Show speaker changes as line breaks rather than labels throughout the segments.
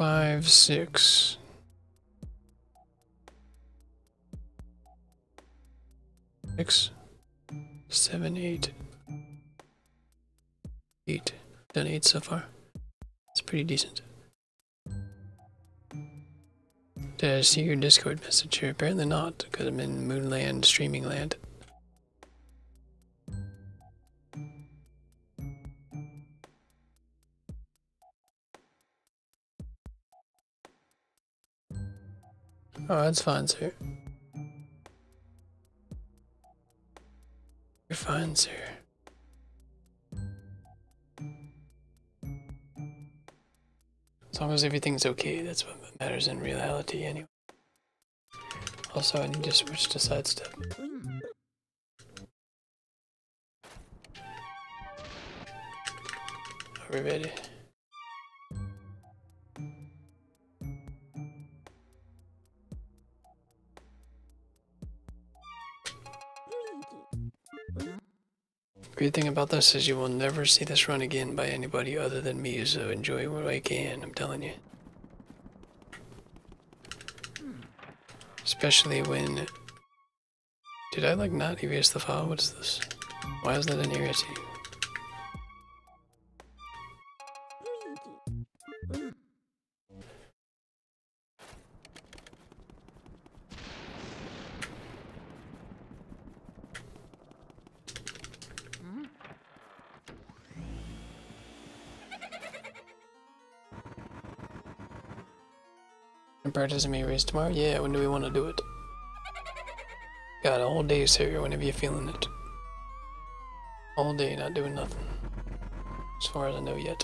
5, 6. 6, 7, 8. 8. Done 8 so far. It's pretty decent. Did I see your Discord message here? Apparently not, because I'm in Moonland, Streaming Land. Oh, that's fine, sir. You're fine, sir. As long as everything's okay, that's what matters in reality anyway. Also, I need to switch to Sidestep. Are we ready? Great thing about this is you will never see this run again by anybody other than me, so enjoy what I can, I'm telling you. Especially when... Did I like not erase the file? What is this? Why is that an area to you? Practicing me race tomorrow? Yeah, when do we want to do it? Got a whole day, sir, whenever you're feeling it. All day, not doing nothing. As far as I know yet.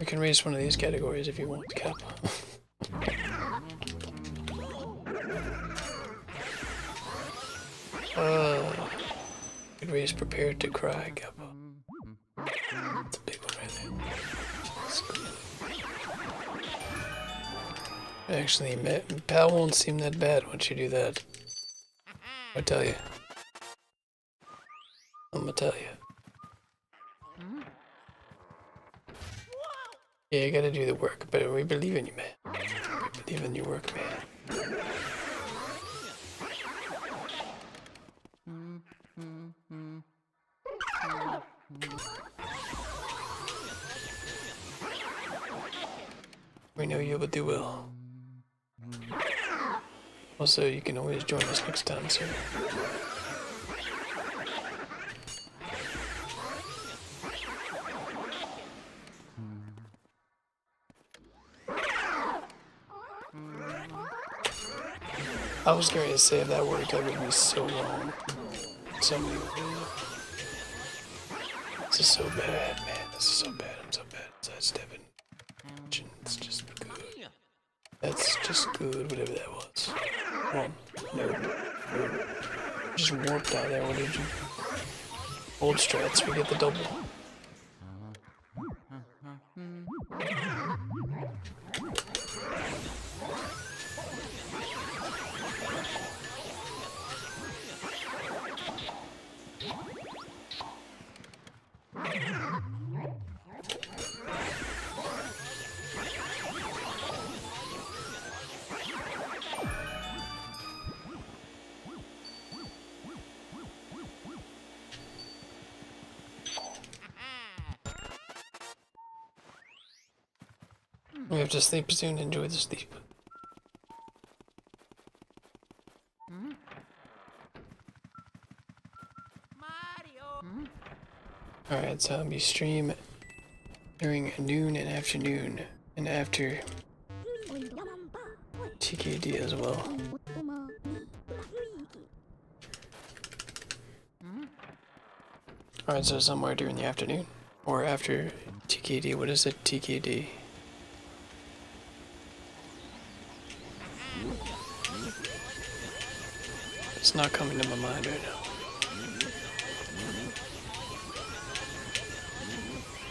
We can race one of these categories if you want, Cap. Good race, prepared to cry, Cap. That's a big one right there. Actually, Pal won't seem that bad once you do that. I tell you. I'm gonna tell you. Yeah, you gotta do the work, but we believe in you, man. We believe in your work, man. We know you will do well. Also, you can always join us next time, sir. I was going to say that word that would be so wrong. So many words. This is so bad, man. This is so bad. I'm so bad. Sidestepping. It's just good. That's just good, whatever that was. One. No. Just warped out there. What did you? Old strats. We get the double. We have to sleep soon. Enjoy the sleep. Alright, so we stream during noon and afternoon, and after TKD as well. Alright, so somewhere during the afternoon, or after TKD. What is it, TKD? It's not coming to my mind right now.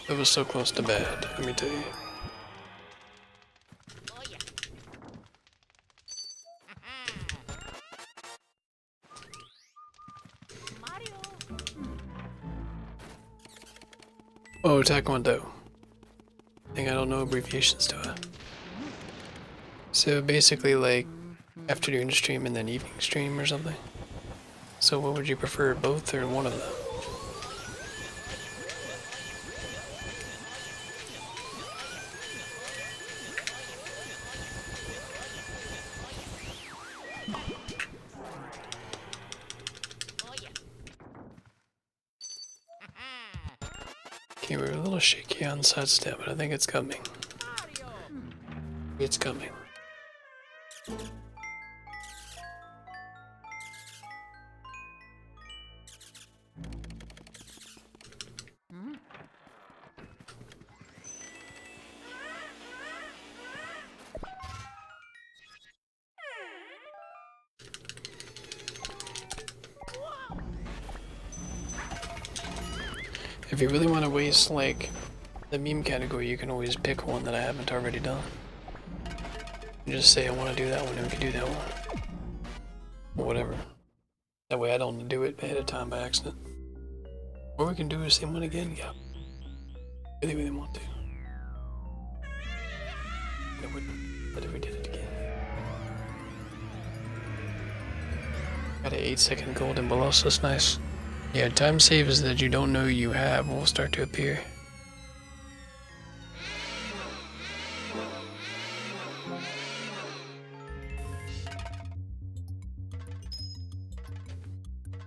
It was so close to bad, let me tell you. Oh, Taekwondo. I think I don't know abbreviations to it. So basically like afternoon stream and then evening stream or something. So what would you prefer, both or one of them? Okay, we're a little shaky on Sidestep, but I think it's coming. It's coming. If you really want to waste, like, the meme category, you can always pick one that I haven't already done. And just say I want to do that one, and we can do that one. Or whatever. That way I don't do it ahead of time by accident. Or we can do the same one again, yeah. Really, really want to. But if we did it again. Got an 8-second golden bolus, that's nice. Yeah, time saves that you don't know you have will start to appear.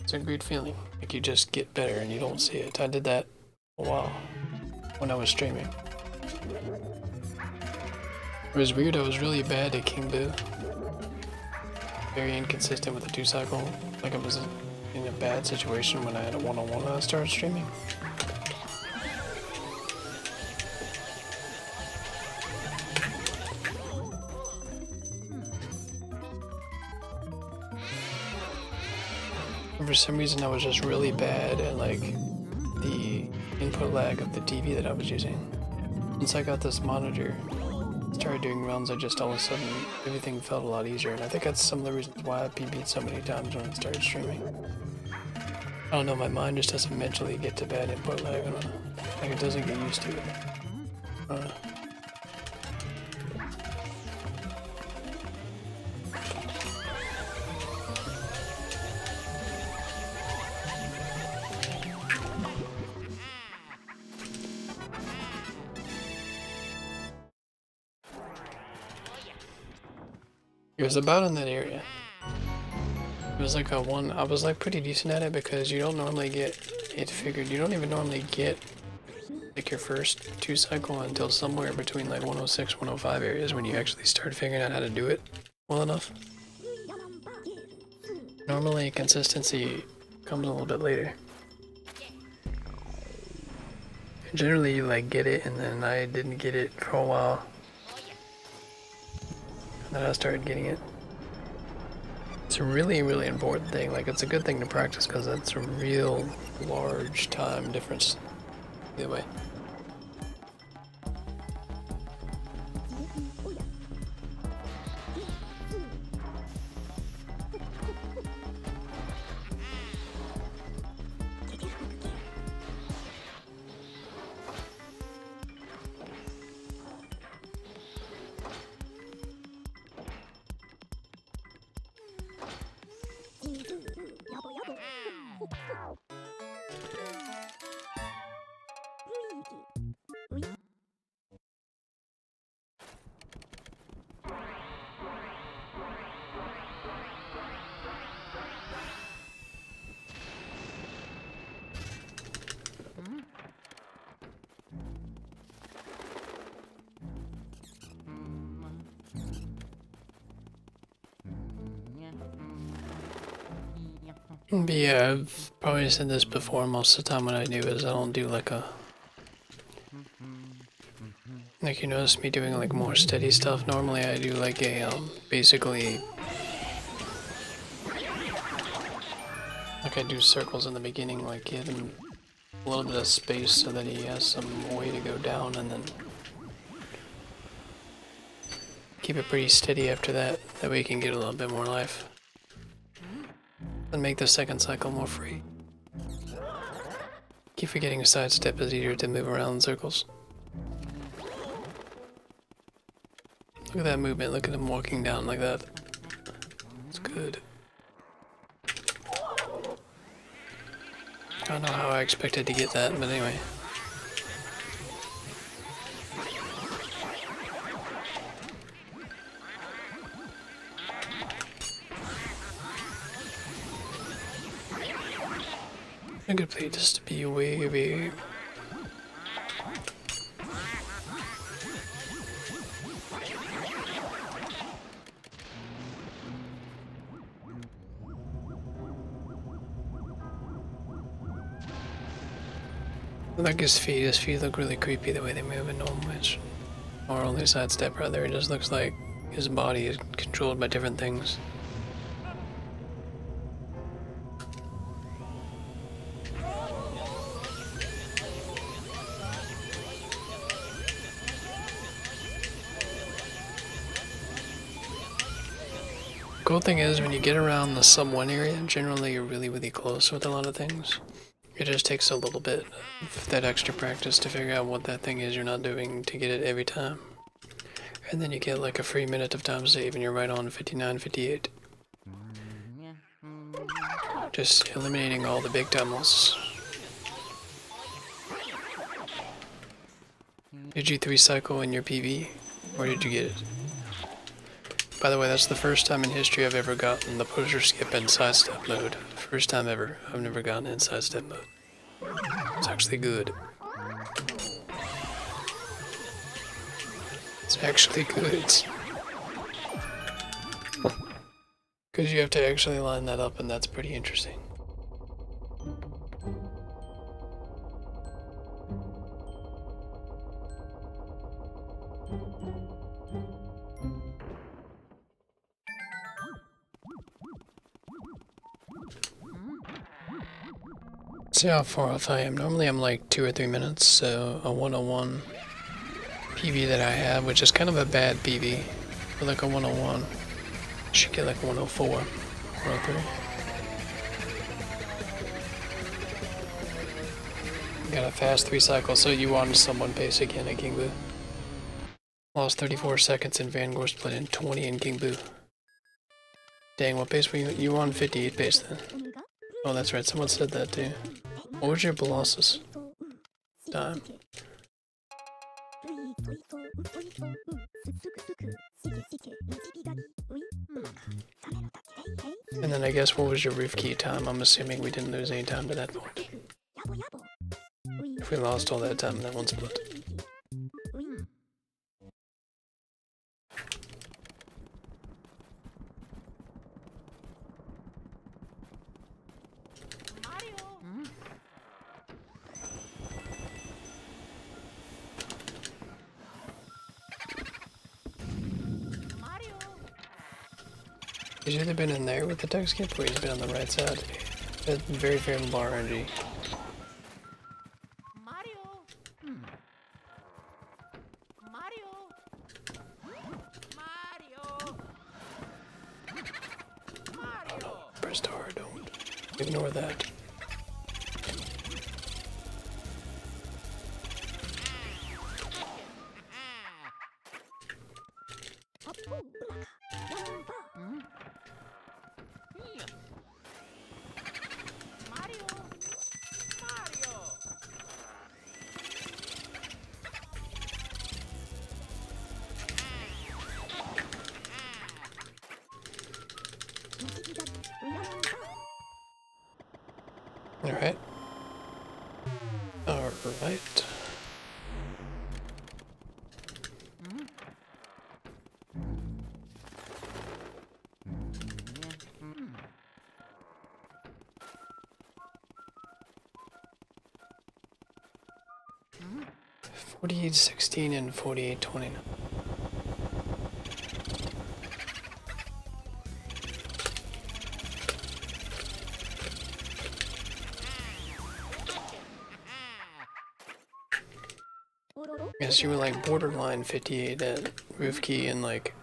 It's a great feeling, like you just get better and you don't see it. I did that a while when I was streaming. It was weird, I was really bad at King Boo. Very inconsistent with the 2-cycle, like I was in a bad situation when I had a one-on-one when I started streaming. And for some reason I was just really bad at like the input lag of the TV that I was using. Once I got this monitor, started doing runs, I just all of a sudden everything felt a lot easier, and I think that's some of the reasons why I PB'd so many times when I started streaming. I don't know, my mind just doesn't mentally get to bad input lag. I don't know. Like it doesn't get used to it. I don't know. It was about in that area. It was like a one, I was like pretty decent at it because you don't normally get it figured. You don't even normally get like your first 2-cycle until somewhere between like 106, 105 areas when you actually start figuring out how to do it well enough. Normally consistency comes a little bit later. And generally you like get it, and then I didn't get it for a while. And then I started getting it. It's a really, really important thing. Like, it's a good thing to practice because it's a real large time difference either way. But yeah, I've probably said this before. Most of the time what I do is I don't do like a... Like, you notice me doing like more steady stuff. Normally I do like a, basically... Like I do circles in the beginning, like get them a little bit of space so that he has some way to go down, and then keep it pretty steady after that. That way he can get a little bit more life. And make the second cycle more free. Keep forgetting sidestep is easier to move around in circles. Look at that movement, look at him walking down like that. It's good. I don't know how I expected to get that, but anyway. I could play this to be way. Like his feet look really creepy the way they move in normal match. Or only sidestep rather, it just looks like his body is controlled by different things. Cool thing is when you get around the sub 1 area, generally you're really close with a lot of things. It just takes a little bit of that extra practice to figure out what that thing is you're not doing to get it every time. And then you get like a free minute of time save and you're right on 59-58. Just eliminating all the big tunnels. Did you 3-cycle in your PV? Or did you get it? By the way, that's the first time in history I've ever gotten the pusher skip in sidestep mode. First time ever. I've never gotten in sidestep mode. It's actually good. It's actually good. Because you have to actually line that up, and that's pretty interesting. See how far off I am. Normally I'm like 2 or 3 minutes, so a 101 PV that I have, which is kind of a bad PV. For like a 101, should get like 104, 103. Got a fast 3 cycle, so you on someone pace again at King Boo. Lost 34 seconds in Vanguard, split in 20 in King Boo. Dang, what pace were you? You were on 58 pace then. Oh, that's right, someone said that too. What was your Colossus time? And then I guess what was your roof key time? I'm assuming we didn't lose any time to that point. If we lost all that time in that one split. He's either been in there with the tech skip or he's been on the right side. That's very favorable RNG. Oh no, press R, don't. Ignore that. Alright. Alright. Mm. 48-16 and 48-29. Guess you were like borderline 58 at roof key and like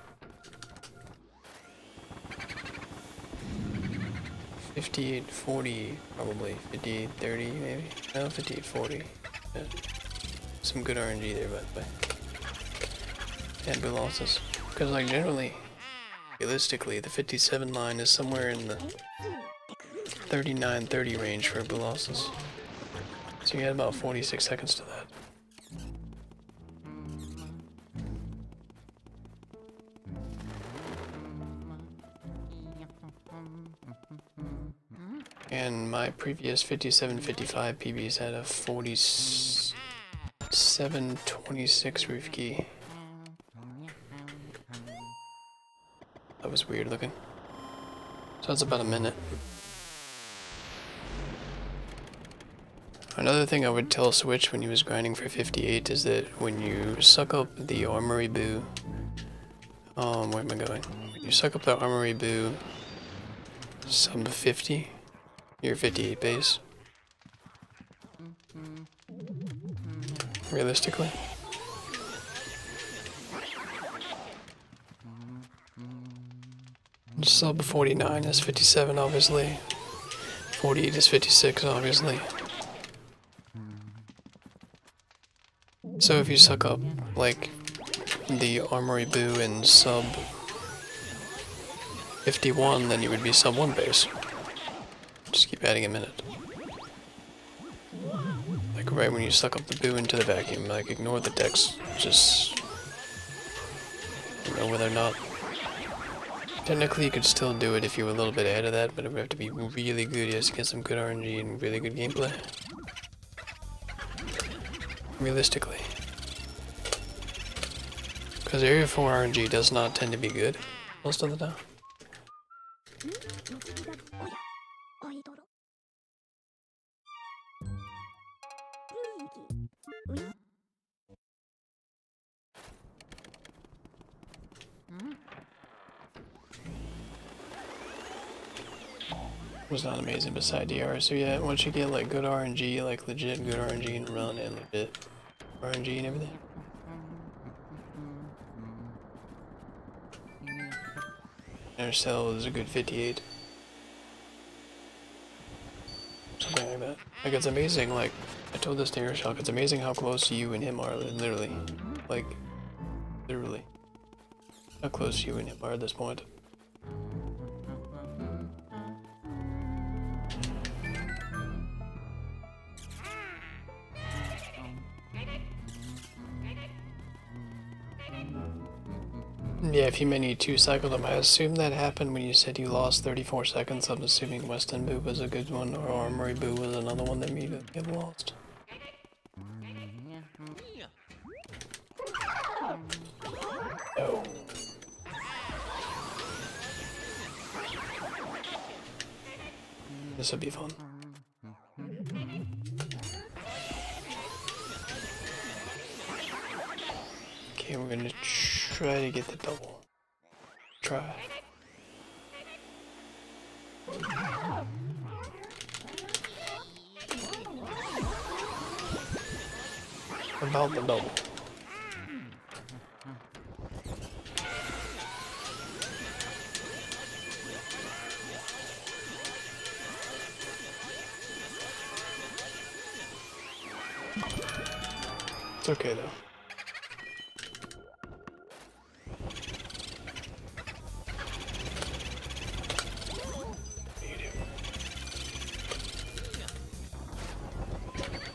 58-40 probably, 58-30 maybe? No, 58-40. Yeah. Some good RNG there by the way. And blue losses. Because like generally, realistically, the 57 line is somewhere in the 39-30 range for blue losses. So you had about 46 seconds to that. And my previous 57-55 PBs had a 47-26 roof key. That was weird looking. So that's about a minute. Another thing I would tell Switch when he was grinding for 58 is that when you suck up the Armory Boo, where am I going? When you suck up the Armory Boo sub 50, your 58 base. Realistically. Sub 49 is 57 obviously. 48 is 56 obviously. So if you suck up like the Armory Boo and sub 51, then you would be sub 1 base. Just keep adding a minute. Like right when you suck up the Boo into the vacuum, like ignore the decks. Just know whether or not. Technically you could still do it if you were a little bit ahead of that, but it would have to be really good just to get some good RNG and really good gameplay. Realistically. Because Area 4 RNG does not tend to be good most of the time. Was not amazing beside DR, so yeah, once you get like good RNG, like legit good RNG and run and legit RNG and everything. Intercell is a good 58. Something like that. Like it's amazing, like, I told this to Airshot, it's amazing how close you and him are, literally. Like, literally. How close you and him are at this point. Yeah, if you meant you 2-cycled him, I assume that happened when you said you lost 34 seconds. I'm assuming Weston Boo was a good one, or Armory Boo was another one that you have lost. No. This would be fun. Okay, we're gonna try to get the double. Try. About the double. It's okay though.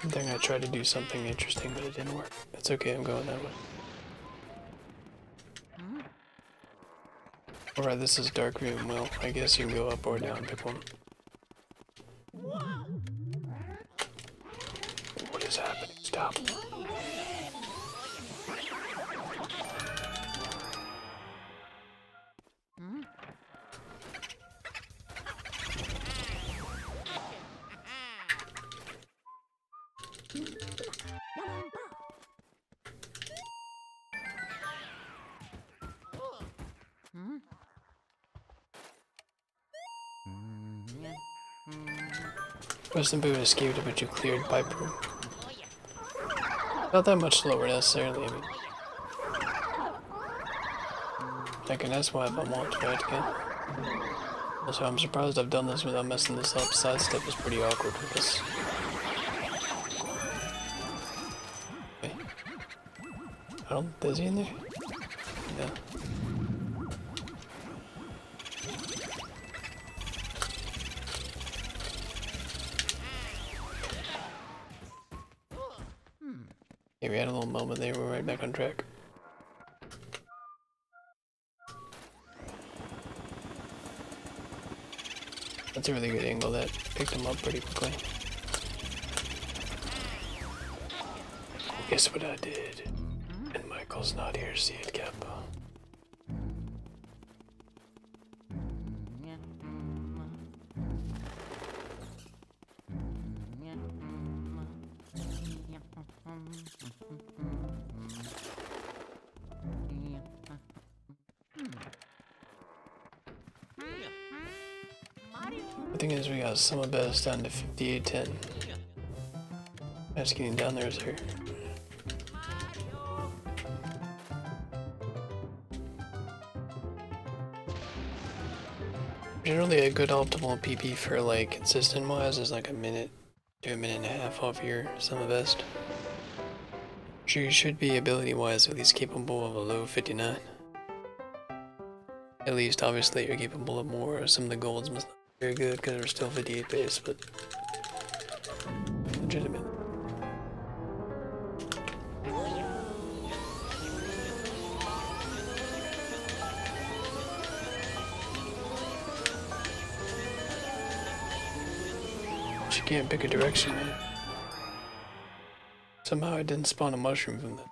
I think I tried to do something interesting, but it didn't work. It's okay, I'm going that way. Alright, this is Dark Room. Well, I guess you can go up or down, pick one. What is happening? Stop. Weston Boo escaped, but you cleared Pipe Room. Not that much slower necessarily, I mean. I can S-Y if I want to, right again. Also, I'm surprised I've done this without messing this up. Sidestep is pretty awkward with this. Okay. I don't, is he in there? Yeah. Yeah, we had a little moment there, we're right back on track. That's a really good angle, that picked him up pretty quickly. Guess what I did? And Michael's not here to see it, Kappa. The thing is, we got some of best down to 58-10. That's getting down there, sir. Generally, a good optimal PP for like consistent wise is like a minute to a minute and a half off your summer best. Sure, you should be ability wise at least capable of a low 59. At least, obviously, you're capable of more. Some of the golds must not be very good because they're still 58 base, but legitimate. She can't pick a direction, man. Somehow I didn't spawn a mushroom from that.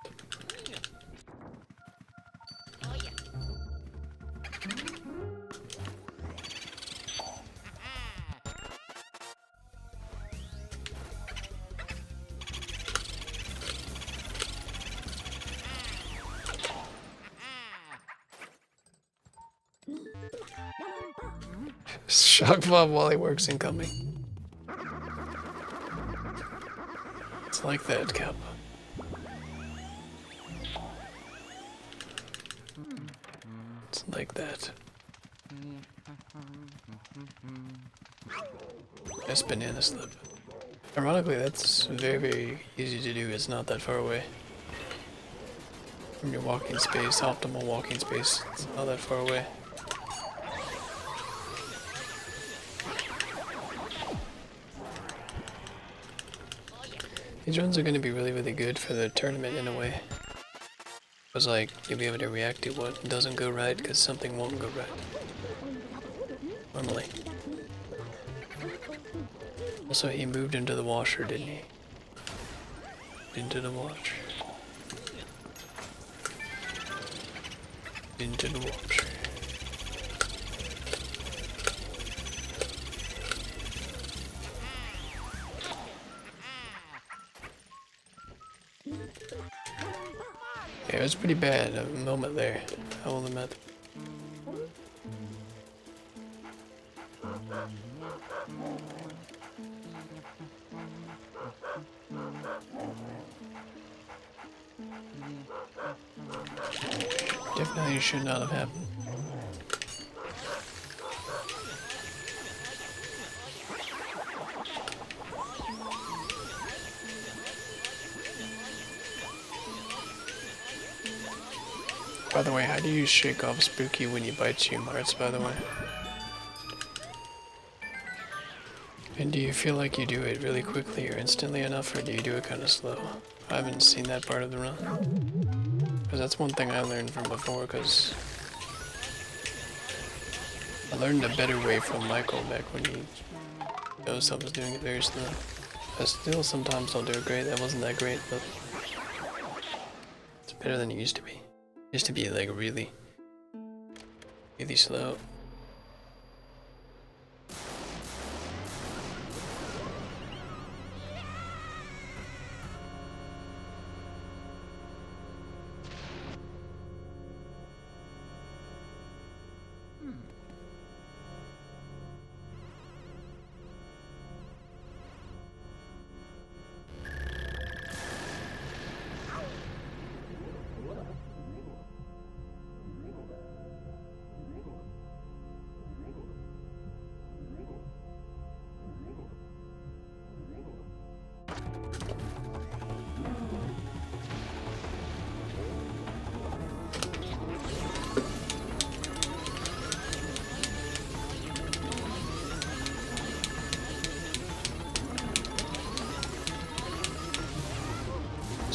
Shock Bob while he works incoming. It's like that, Kappa. It's like that. That's banana slip. Ironically, that's very, very easy to do. It's not that far away. From your walking space, optimal walking space, it's not that far away. These runs are going to be really, really good for the tournament in a way. Because, like, you'll be able to react to what doesn't go right because something won't go right. Normally. Also, he moved into the washer, didn't he? Into the washer. Into the washer. Yeah, it was pretty bad, a moment there, I will admit. Definitely should not have happened. By the way, how do you shake off Spooky when he bites you, Marts, by the way? And do you feel like you do it really quickly or instantly enough, or do you do it kind of slow? I haven't seen that part of the run. Because that's one thing I learned from before, because I learned a better way from Michael back when he knows I was doing it very slow. I still sometimes don't do it great. That wasn't that great, but it's better than it used to be. It used to be like really, really slow.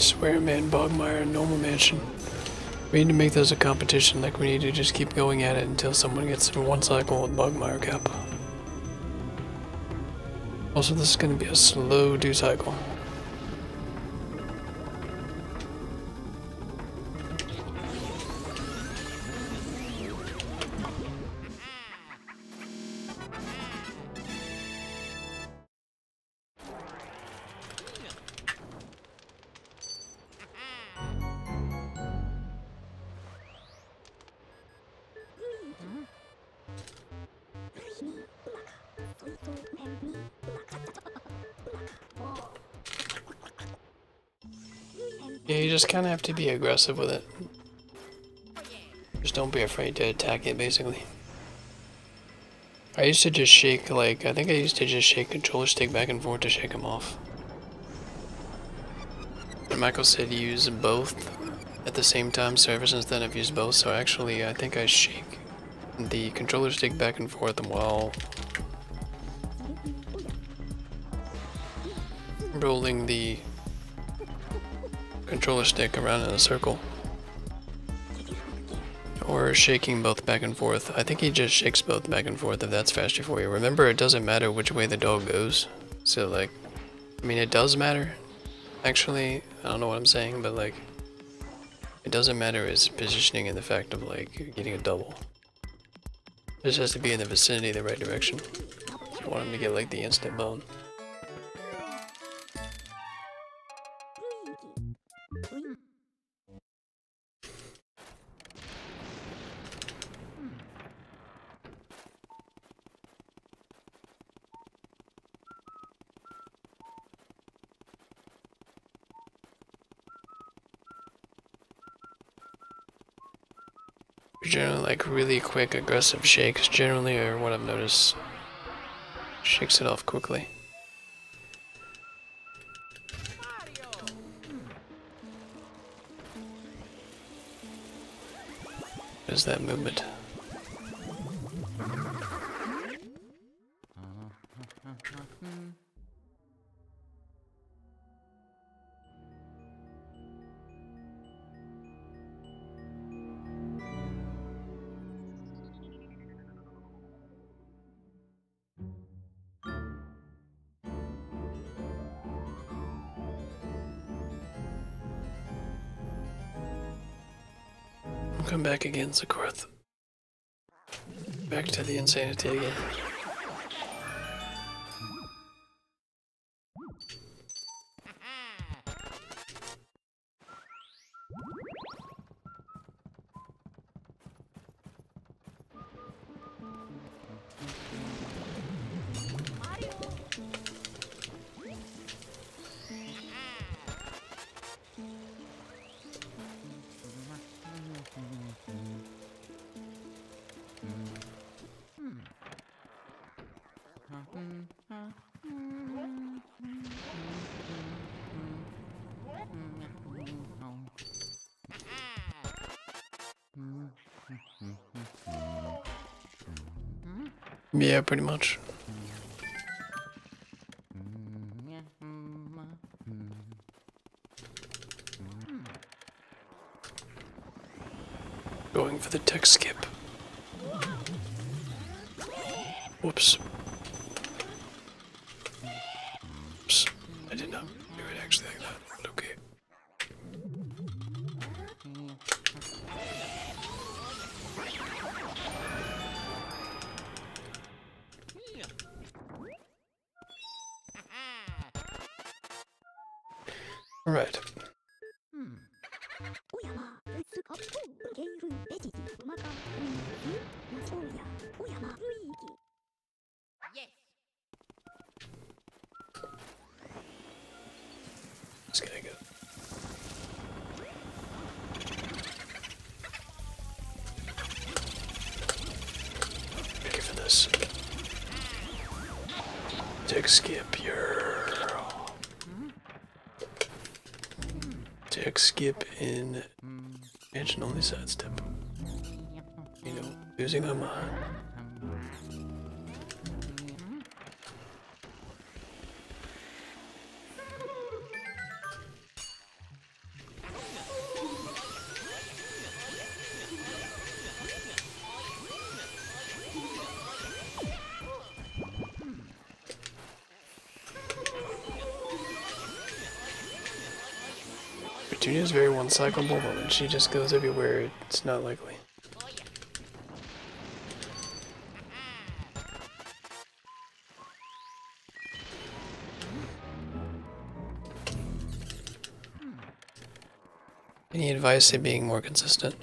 swear, man, Bogmire and Normal Mansion. We need to make those a competition, like we need to just keep going at it until someone gets through one cycle with Bogmire Cup. Also, this is going to be a slow do cycle. Yeah, you just kind of have to be aggressive with it. Just don't be afraid to attack it, basically. I used to just shake, like, I think I used to just shake controller stick back and forth to shake them off. And Michael said use both at the same time, so ever since then I've used both, so actually I think I shake the controller stick back and forth while rolling the controller stick around in a circle. Or shaking both back and forth. I think he just shakes both back and forth if that's faster for you. Remember, it doesn't matter which way the dog goes. So like, I mean it does matter. Actually, I don't know what I'm saying, but like, it doesn't matter his positioning and the fact of like getting a double. It just has to be in the vicinity of the right direction. You want him to get like the instant bone. Generally, like really quick, aggressive shakes generally are what I've noticed. Shakes it off quickly. What is that movement? Come back again, Zakorth. Back to the insanity again. Yeah, pretty much. Going for the tech skip. Whoops. Oops. I did not do it actually like that, but okay. Alright. It's gonna go. Ready for this. Tech skip your tech skip in mansion only sidestep. You know, losing our mind. Petunia's very one-cyclable, but when she just goes everywhere, it's not likely. Any advice in being more consistent?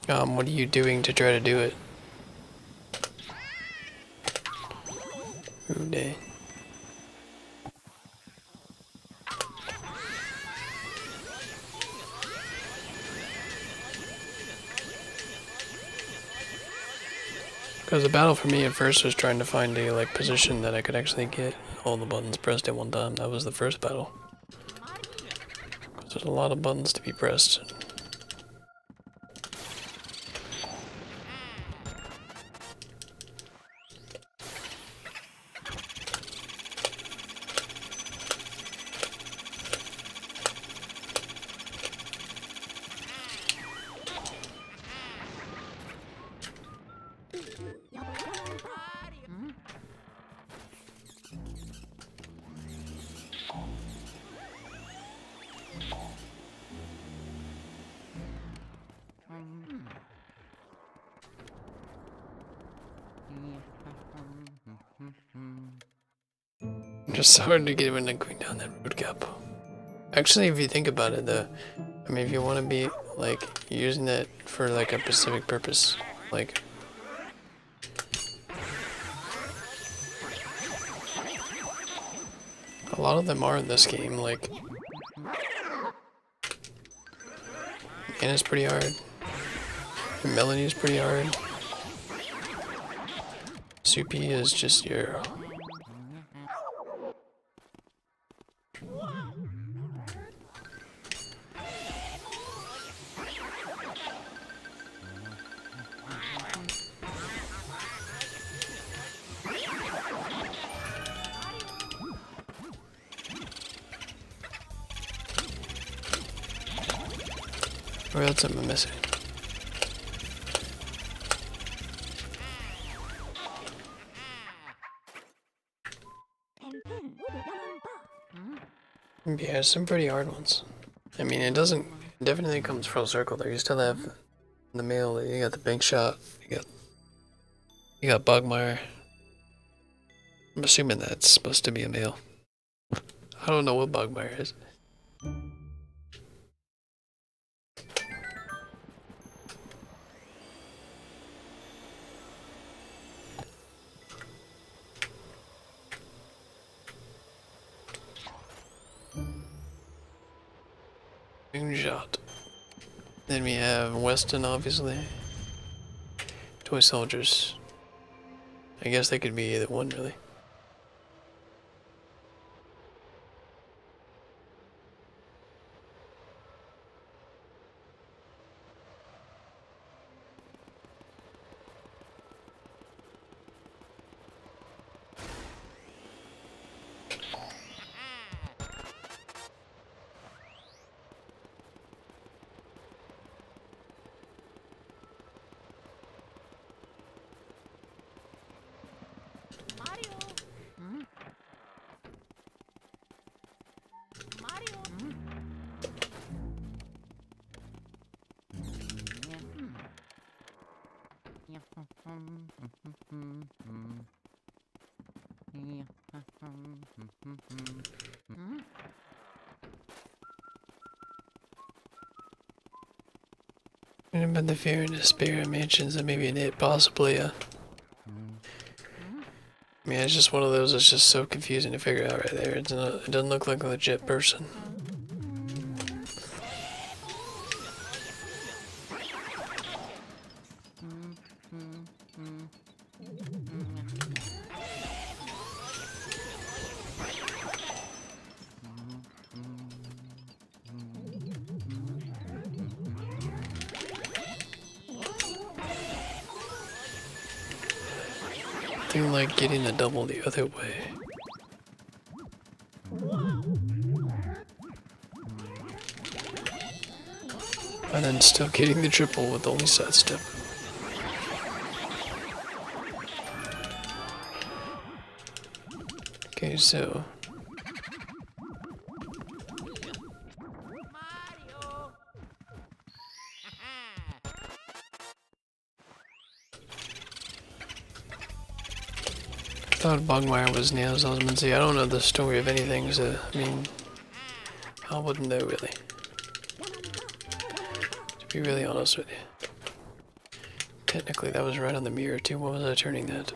What are you doing to try to do it? Ooh, day. Because the battle for me at first was trying to find a position that I could actually get all the buttons pressed at one time. That was the first battle. Because there's a lot of buttons to be pressed. Just so hard to get when going down that road gap. Actually, if you think about it, though, I mean, if you want to be using that for a specific purpose, a lot of them are in this game. Anna's pretty hard. And Melanie's pretty hard. Soupy is just your. Or else I'm missing. Yeah, some pretty hard ones. I mean, it definitely comes full circle there. You still have the male, you got the bank shot, you got Bugmire. I'm assuming that's supposed to be a male. I don't know what Bugmire is. Shot. Then we have Weston, obviously. Toy soldiers. I guess they could be either one, really. But the fear and despair mansions that maybe in it, possibly, I mean, it's just one of those that's just so confusing to figure out right there. It doesn't look like a legit person. I like getting the double the other way. And then still getting the triple with only sidestep. Okay, so thought Bugmire was Neil Salzman. See, I don't know the story of anything, so, I mean, I wouldn't know, really. To be really honest with you. Technically, that was right on the mirror, too. What was I turning that?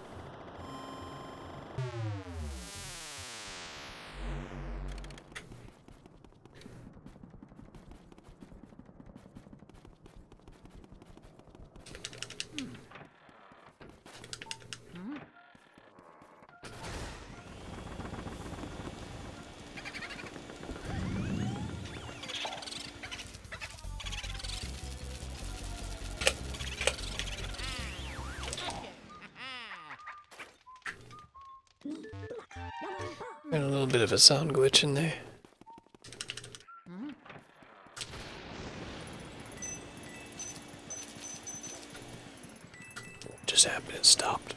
Got a little bit of a sound glitch in there. Just happened, it stopped.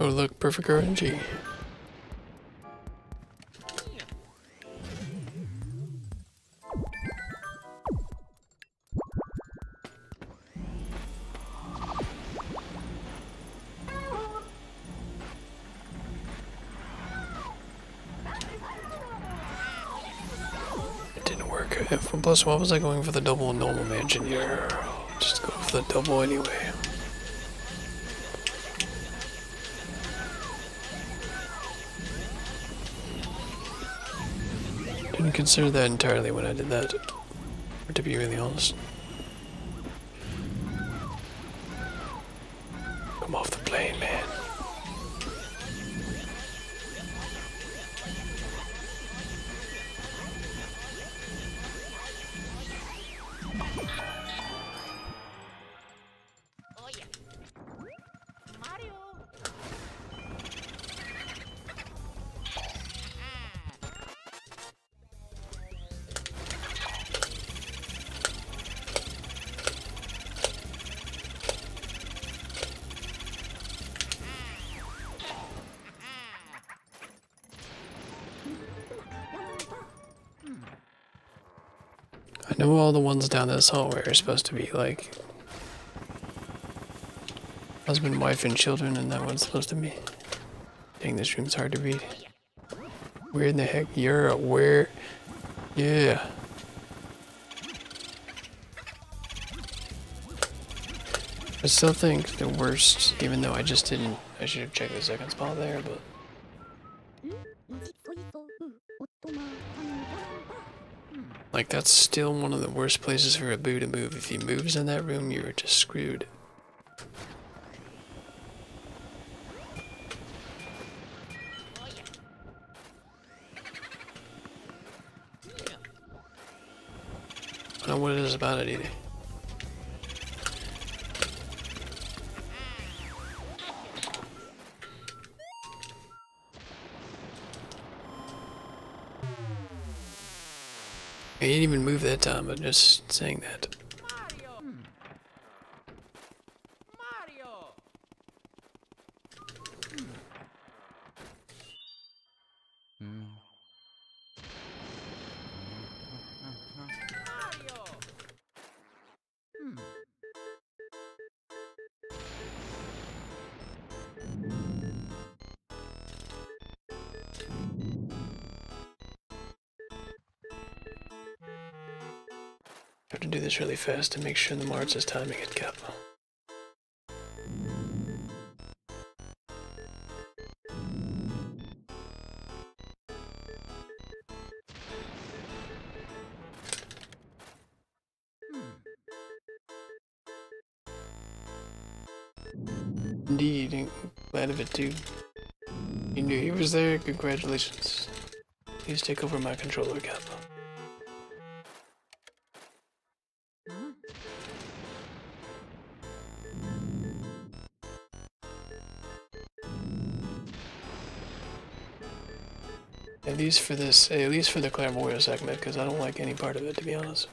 Oh look, perfect RNG. It didn't work. Plus, why was I going for the double normal mansion here? Just go for the double anyway. Didn't consider that entirely when I did that, to be really honest. Come off the plane, man. I know all the ones down this hallway are supposed to be like husband, wife, and children, and that one's supposed to be. Dang, this room's hard to read. Where in the heck you're at? Where? Yeah. I still think the worst, even though I just didn't, I should have checked the second spot there, but. Like, that's still one of the worst places for a boo to move. If he moves in that room, you're just screwed. I don't know what it is about it either. He didn't even move that time, but just saying that. I have to do this really fast to make sure the March is timing it, Cap. Indeed, glad of it too. You knew he was there, congratulations. Please take over my controller, Cap. At least for this, at least for the Clairvoyant segment, because I don't like any part of it, to be honest.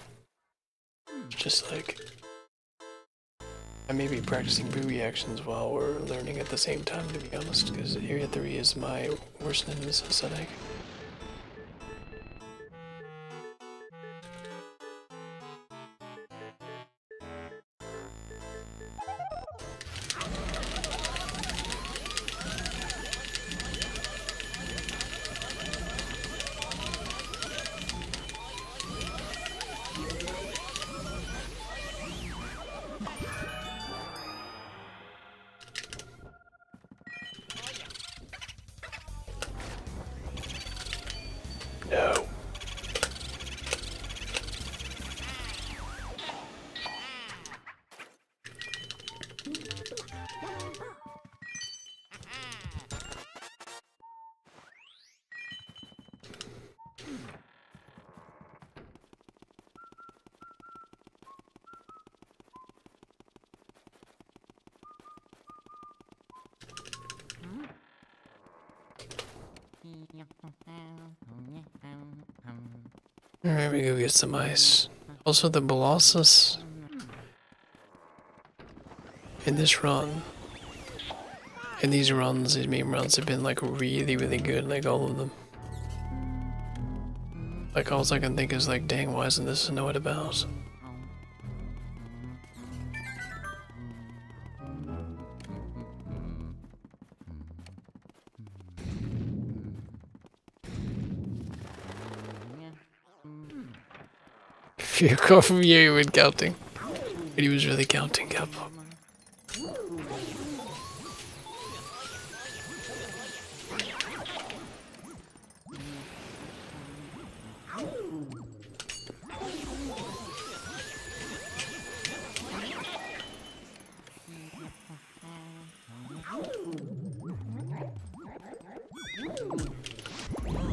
It's just like, I may be practicing boo reactions while we're learning at the same time, to be honest, because Area 3 is my worst nemesis, I think. No. Alright, we go get some ice. Also, the Colossus in this run, in these runs, these meme runs have been like really, really good, like all of them. Like all I can think is like, dang, why isn't this a know it about? Fear call from you when counting. But he was really counting, Capo.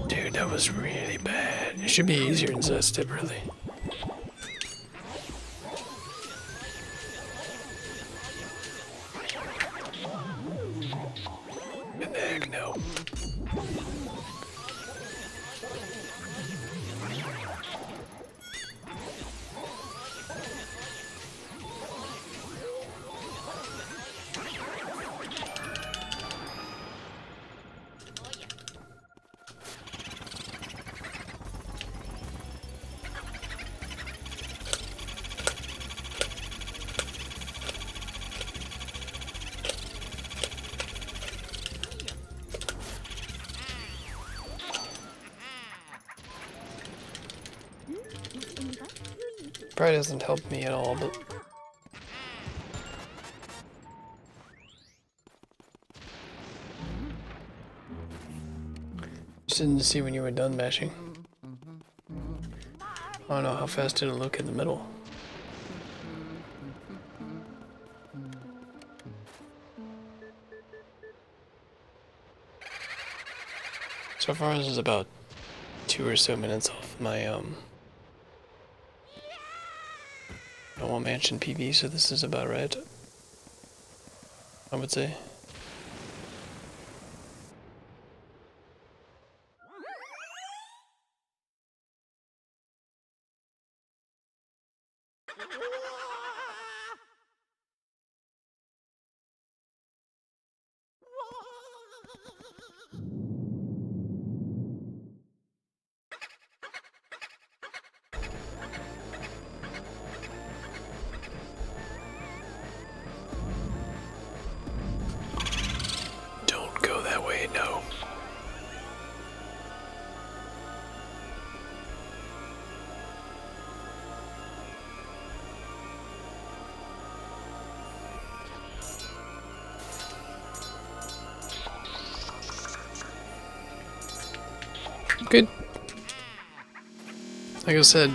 Dude, that was really bad. It should be easier in Sidestep, really. And the heck, no. Probably doesn't help me at all, but just didn't see when you were done mashing. I don't know how fast did it look in the middle. So far, this is about 2 or so minutes off my normal mansion PB, so this is about right, I would say. Don't go that way, no. Good. Like I said,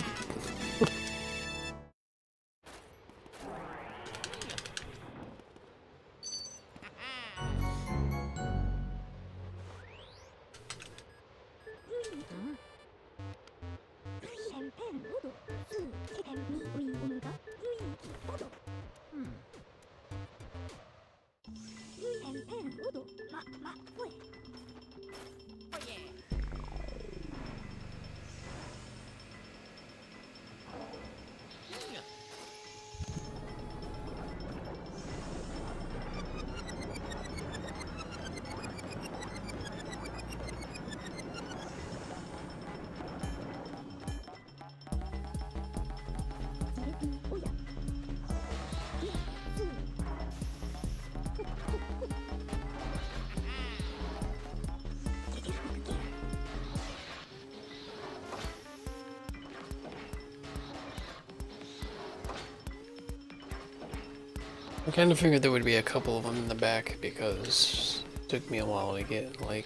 I kind of figured there would be a couple of them in the back because it took me a while to get, like,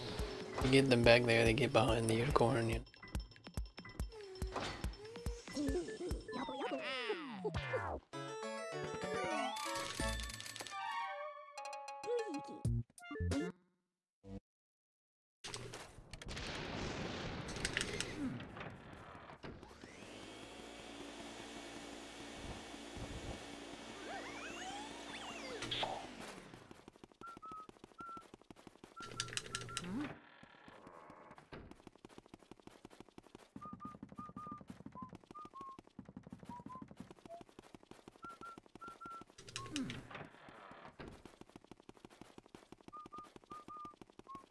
you get them back there, they get behind the unicorn, you know.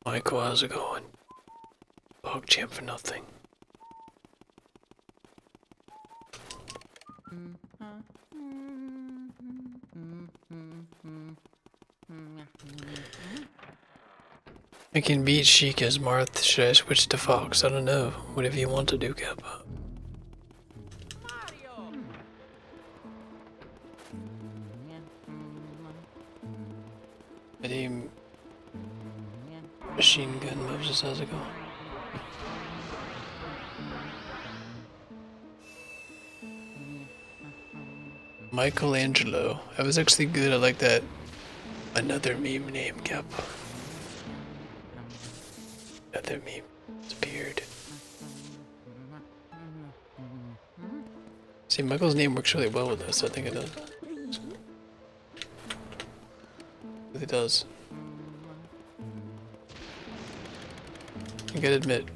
Michael, how's it going? Bog champ for nothing. I can beat Sheik as Marth. Should I switch to Fox? I don't know. Whatever you want to do, Kappa. Ready? Machine gun Moses, how's it going? Michelangelo. I was actually good. I like that. Another meme name, Kappa. Another meme. It's beard. See, Michael's name works really well with this. I think it does. It really does. I gotta admit,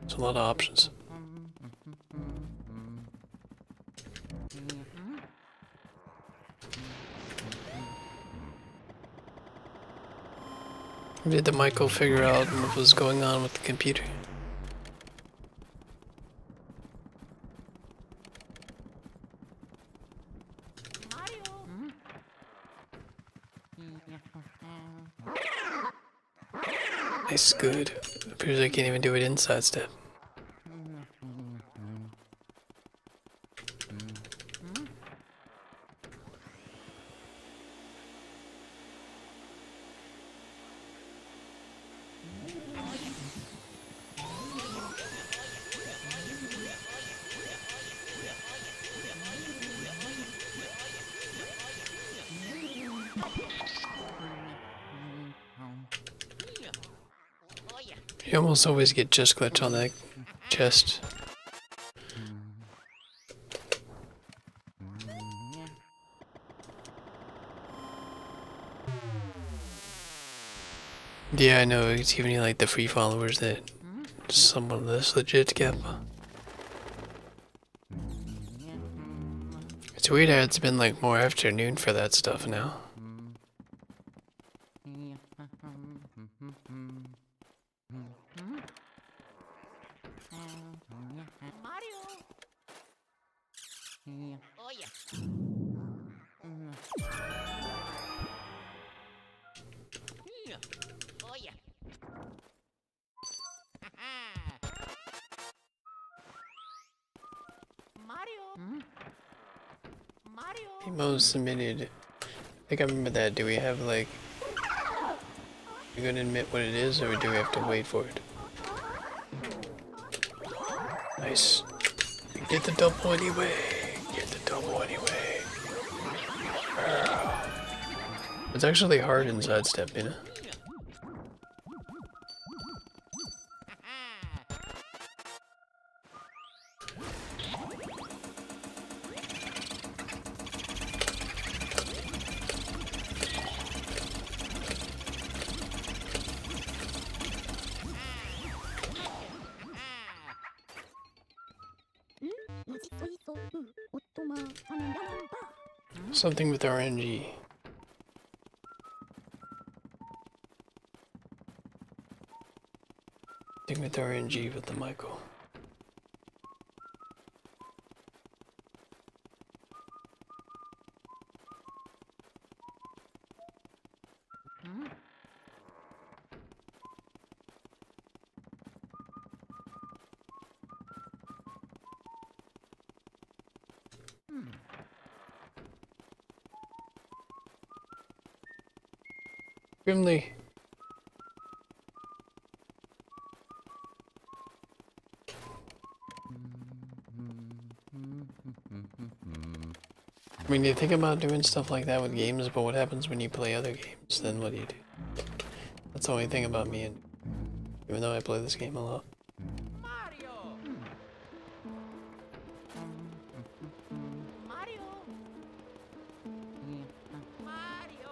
there's a lot of options. Did the Michael figure out what was going on with the computer? Nice, good. Appears I can't even do it in Sidestep. You almost always get just glitch on that chest. Yeah, I know, it's giving you like the free followers that someone of this legit Kappa. It's weird how it's been like more afternoon for that stuff now. Emo submitted. I think I remember that. Do we have like... You gonna admit what it is, or do we have to wait for it? Nice. Get the double anyway. Get the double anyway. It's actually hard in Sidestep, you know? Something with RNG. Something with RNG with the Michael. Grimly. I mean, you think about doing stuff like that with games, but what happens when you play other games? Then what do you do? That's the only thing about me, and even though I play this game a lot.
Mario. Mario. Mario. Mario. Mario.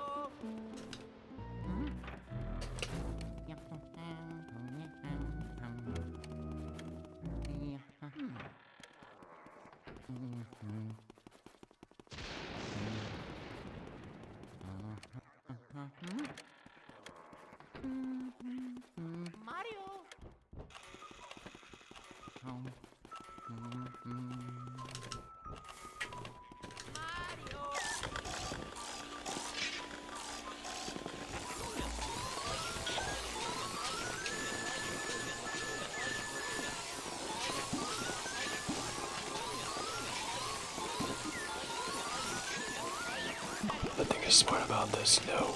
Nothing is smart about this, no.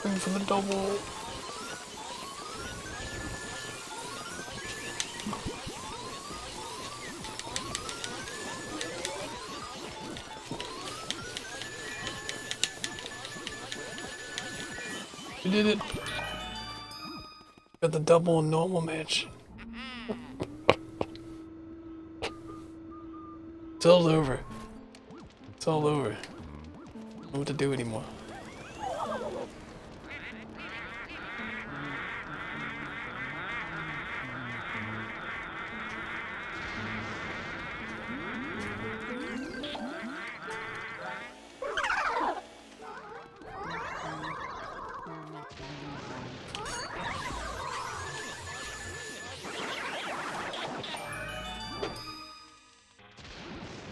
Going for the double. We did it. Got the double and normal match. It's all over. It's all over. I don't know what to do anymore.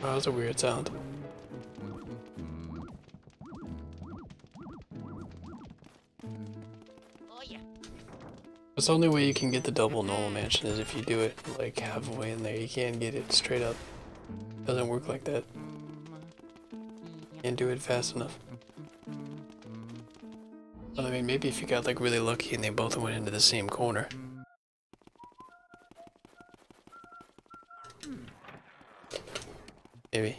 Oh, that was a weird sound.
Oh yeah.
It's the only way you can get the double normal mansion is if you do it like halfway in there. You can't get it straight up. Doesn't work like that. Can't do it fast enough. Well, I mean, maybe if you got like really lucky and they both went into the same corner. Maybe.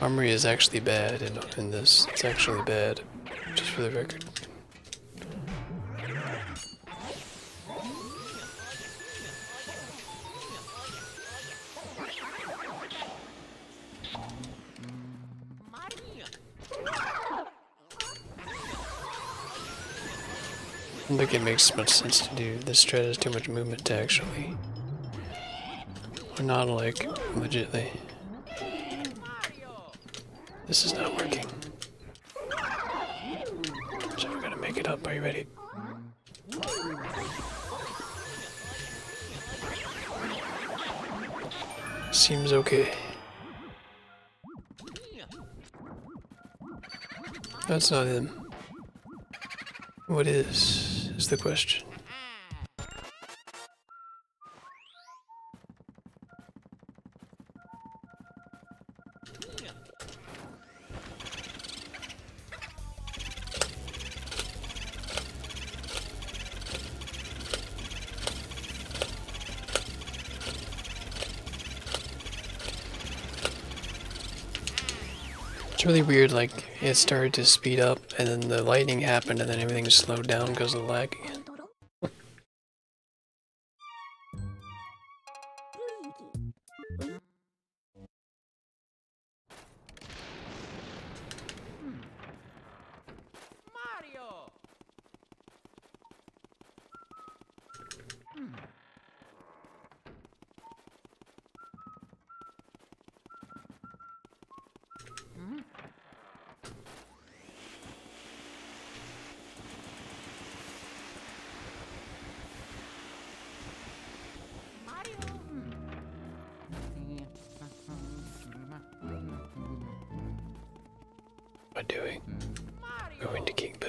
Armory is actually bad in this. It's actually bad. Just for the record. I don't think it makes much sense to do. This strat has too much movement to actually. Or not like legitly. This is not working. So we're gonna make it up. Are you ready? Seems okay. That's not him. What is the question. It's really weird, like, it started to speed up, and then the lightning happened, and then everything slowed down because of the lag again.
Mario.
I doing? Going to King Boo.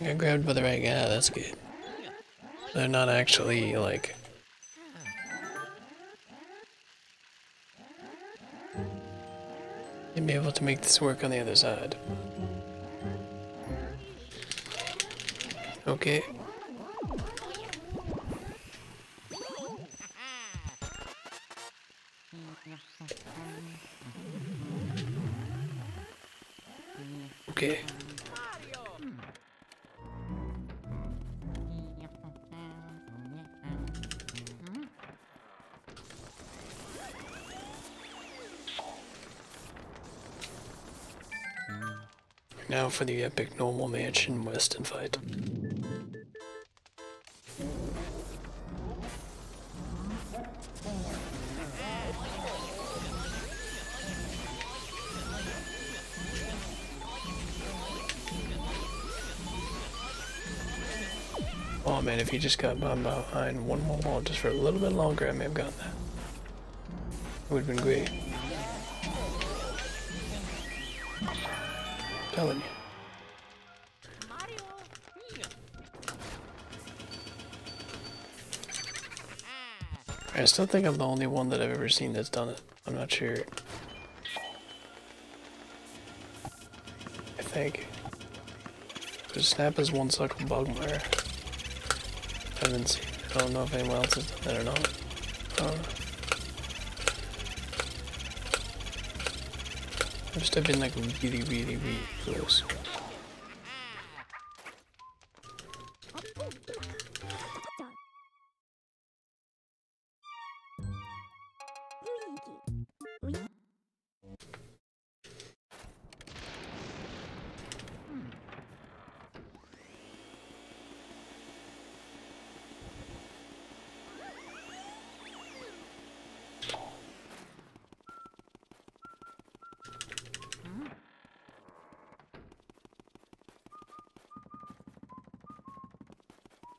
I got grabbed by the right guy, that's good. They're not actually, like... You'd be able to make this work on the other side. Okay. Okay. Now for the epic normal mansion Weston fight. Oh man, if he just got behind one more wall just for a little bit longer, I may have gotten that. It would have been great. I'm telling you. I still think I'm the only one that I've ever seen that's done it. I'm not sure. I think. Because Snap is one cycle Bugmire. I haven't seen it. I don't know if anyone else has done that or not. I've just been like really close.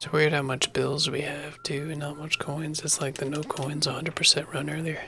It's weird how much bills we have too and not much coins. It's like the no coins 100% run earlier.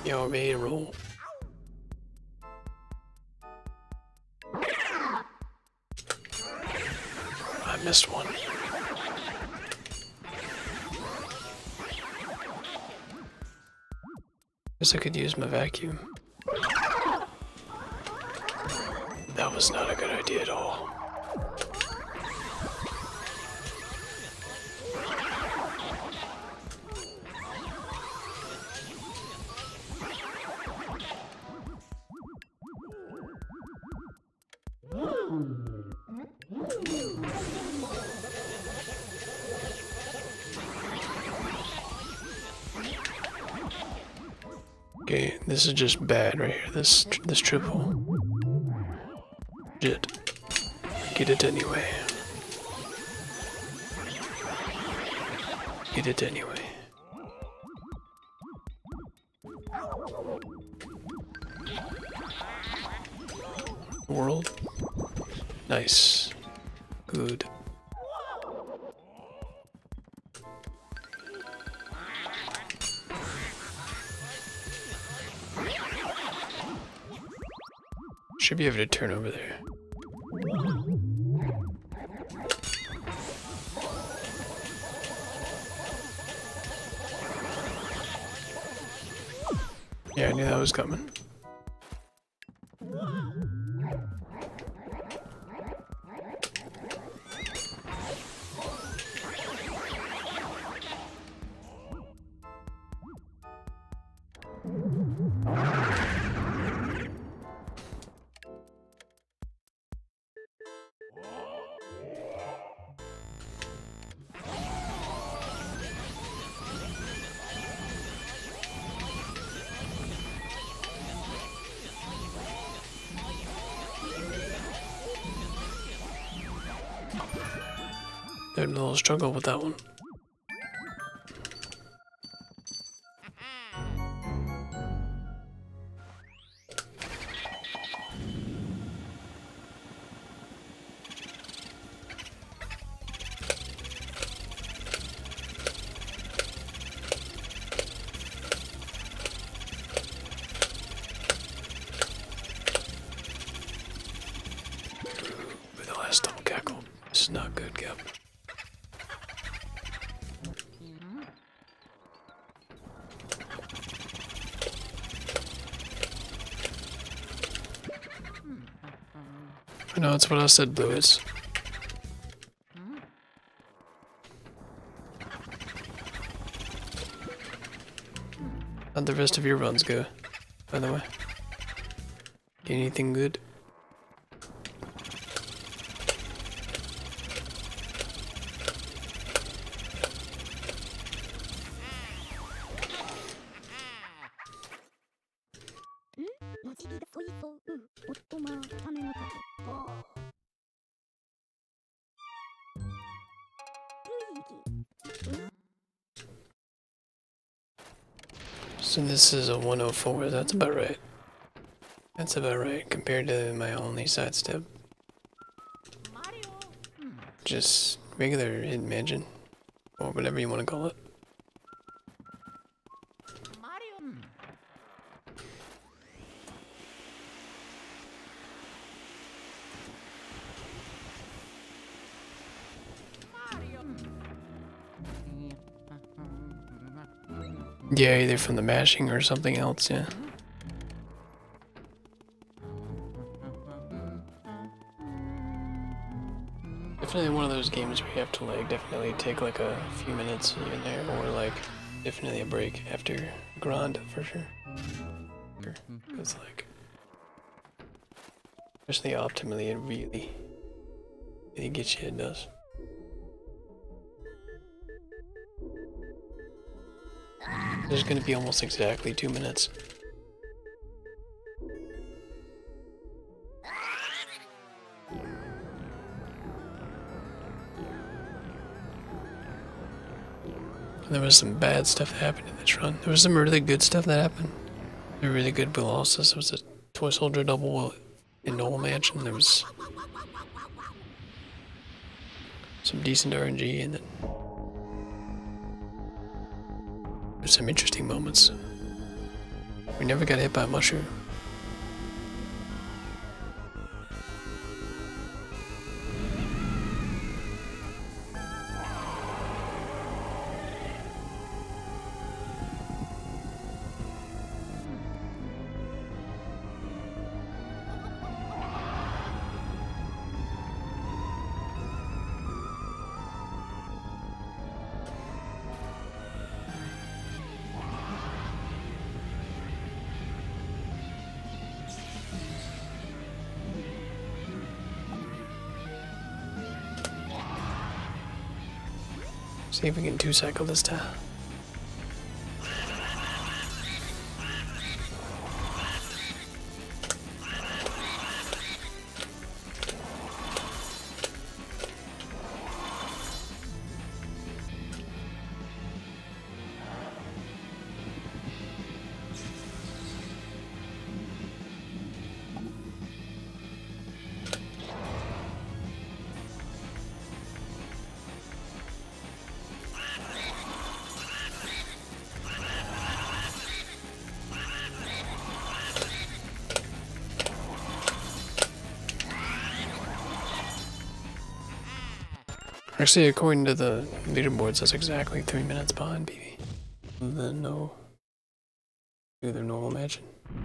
Yo, ready to roll. I missed one. Guess I could use my vacuum. That was not a good idea at all. Okay, this is just bad right here. This triple. Shit. Get it anyway. Get it anyway. World. Nice. Good. Should be able to turn over there. Yeah, I knew that was coming. Had a little struggle with that one. With the last double cackle. This is not good, Cap. I know that's what I said, Blue is. How'd the rest of your runs go, by the way? Anything good? So this is a 104, that's about right. That's about right compared to my only sidestep. Just regular hidden mansion, or whatever you want to call it. Yeah, either from the mashing or something else, yeah. Definitely one of those games where you have to like definitely take like a few minutes even there, or like definitely a break after grind for sure. Because like, especially optimally, it really gets you, it does. There's gonna be almost exactly 2 minutes. There was some bad stuff that happened in this run. There was some really good stuff that happened. There were really good bosses. There was a Toy Soldier double in Noel Mansion. There was some decent RNG, and then there's some interesting moments. We never got hit by a mushroom. See if we can 2-cycle this time. Actually, according to the leaderboards, that's exactly 3 minutes behind BB. Then no, do their normal match.